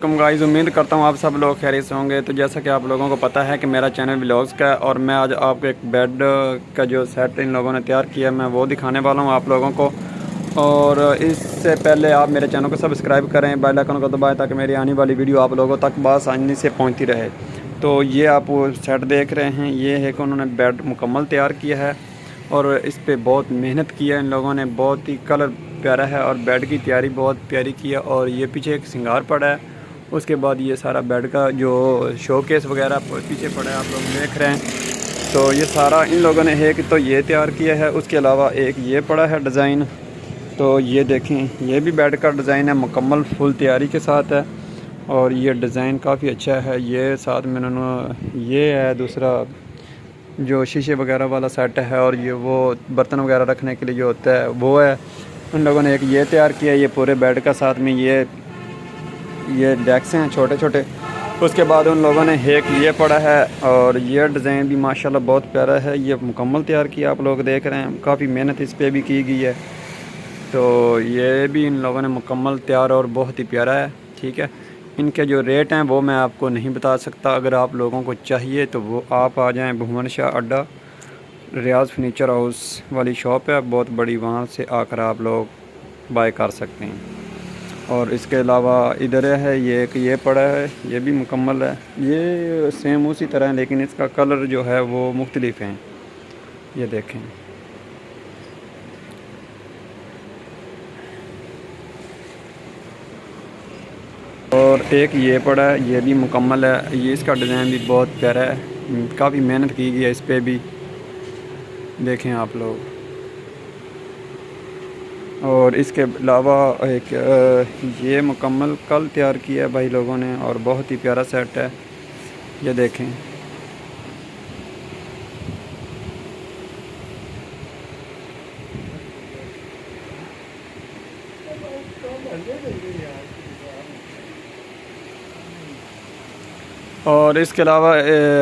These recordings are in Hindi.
वालेकुम गाइस, उम्मीद करता हूँ आप सब लोग खैरियत से होंगे। तो जैसा कि आप लोगों को पता है कि मेरा चैनल व्लॉग्स का है और मैं आज आपको एक बेड का जो सेट इन लोगों ने तैयार किया है मैं वो दिखाने वाला हूँ आप लोगों को। और इससे पहले आप मेरे चैनल को सब्सक्राइब करें, बेल आइकन को दबाएं ताकि मेरी आने वाली वीडियो आप लोगों तक बआसानी से पहुँचती रहे। तो ये आप सेट देख रहे हैं, ये है कि उन्होंने बेड मुकम्मल तैयार किया है और इस पर बहुत मेहनत की है इन लोगों ने। बहुत ही कलर प्यारा है और बेड की तैयारी बहुत प्यारी की है। और ये पीछे एक सिंगार पड़ा है, उसके बाद ये सारा बेड का जो शोकेस वगैरह पीछे पड़ा है आप लोग देख रहे हैं। तो ये सारा इन लोगों ने एक तो ये तैयार किया है, उसके अलावा एक ये पड़ा है डिज़ाइन। तो ये देखें, ये भी बेड का डिज़ाइन है, मुकम्मल फुल तैयारी के साथ है और ये डिज़ाइन काफ़ी अच्छा है। ये साथ में उन्होंने ये है दूसरा जो शीशे वगैरह वाला सेट है और ये वो बर्तन वगैरह रखने के लिए जो होता है वो है। उन लोगों ने एक ये तैयार किया, ये पूरे बेड का साथ में ये डेस्क हैं छोटे छोटे। उसके बाद उन लोगों ने एक ये पड़ा है और ये डिज़ाइन भी माशाल्लाह बहुत प्यारा है। ये मुकम्मल तैयार किया, आप लोग देख रहे हैं, काफ़ी मेहनत इस पर भी की गई है। तो ये भी इन लोगों ने मुकम्मल तैयार और बहुत ही प्यारा है। ठीक है, इनके जो रेट हैं वो मैं आपको नहीं बता सकता। अगर आप लोगों को चाहिए तो वो आप आ जाएं, भुवन शाह अड्डा रियाज फर्नीचर हाउस वाली शॉप है बहुत बड़ी, वहाँ से आकर आप लोग बाय कर सकते हैं। और इसके अलावा इधर है ये एक ये पड़ा है, ये भी मुकम्मल है, ये सेम उसी तरह है लेकिन इसका कलर जो है वो मुख्तलिफ हैं। ये देखें, और एक ये पड़ा है, ये भी मुकम्मल है। ये इसका डिज़ाइन भी बहुत प्यारा है, काफ़ी मेहनत की गई है इस पर भी, देखें आप लोग। और इसके अलावा एक ये मुकम्मल कल तैयार किया है भाई लोगों ने और बहुत ही प्यारा सेट है, ये देखें। और इसके अलावा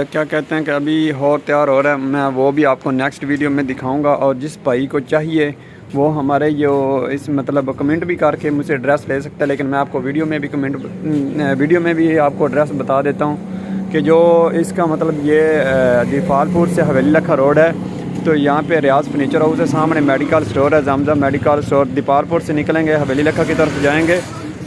क्या कहते हैं कि अभी और तैयार हो रहा है, मैं वो भी आपको नेक्स्ट वीडियो में दिखाऊंगा। और जिस भाई को चाहिए वो हमारे जो इस मतलब कमेंट भी करके मुझसे एड्रेस ले सकता है, लेकिन मैं आपको वीडियो में भी आपको एड्रेस बता देता हूँ कि जो इसका मतलब ये दीपालपुर से हवेली लखा रोड है। तो यहाँ पे रियाज फर्नीचर हाउस है, सामने मेडिकल स्टोर है, जमजम मेडिकल स्टोर। दीपालपुर से निकलेंगे, हवेली लखा की तरफ जाएंगे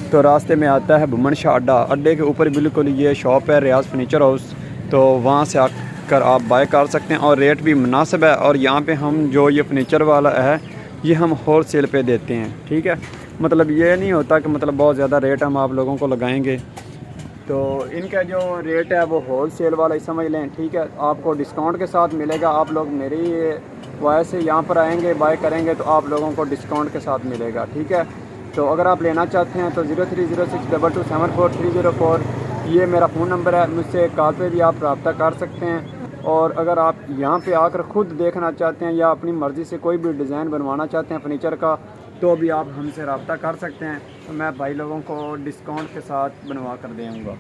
तो रास्ते में आता है भुवन शाह अड्डा। अड्डे के ऊपर बिल्कुल ये शॉप है रियाज फर्नीचर हाउस, तो वहाँ से आकर आप बाय कर सकते हैं और रेट भी मुनासिब है। और यहाँ पे हम जो ये फर्नीचर वाला है ये हम होल सेल पे देते हैं। ठीक है, मतलब ये नहीं होता कि मतलब बहुत ज़्यादा रेट हम आप लोगों को लगाएंगे। तो इनका जो रेट है वो होल सेल वाला ही समझ लें। ठीक है, आपको डिस्काउंट के साथ मिलेगा। आप लोग मेरी वॉइस से यहाँ पर आएंगे, बाय करेंगे तो आप लोगों को डिस्काउंट के साथ मिलेगा। ठीक है, तो अगर आप लेना चाहते हैं तो 030622743004 ये मेरा फ़ोन नंबर है, मुझसे कॉल पे भी आप रब्ता कर सकते हैं। और अगर आप यहाँ पे आकर ख़ुद देखना चाहते हैं या अपनी मर्ज़ी से कोई भी डिज़ाइन बनवाना चाहते हैं फर्नीचर का तो भी आप हमसे रब्ता कर सकते हैं, तो मैं भाई लोगों को डिस्काउंट के साथ बनवा कर दूँगा।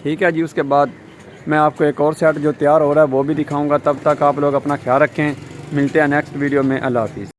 ठीक है जी, उसके बाद मैं आपको एक और सेट जो तैयार हो रहा है वो भी दिखाऊँगा। तब तक आप लोग अपना ख्याल रखें, मिलते हैं नेक्स्ट वीडियो में। अल्लाह हाफिज़।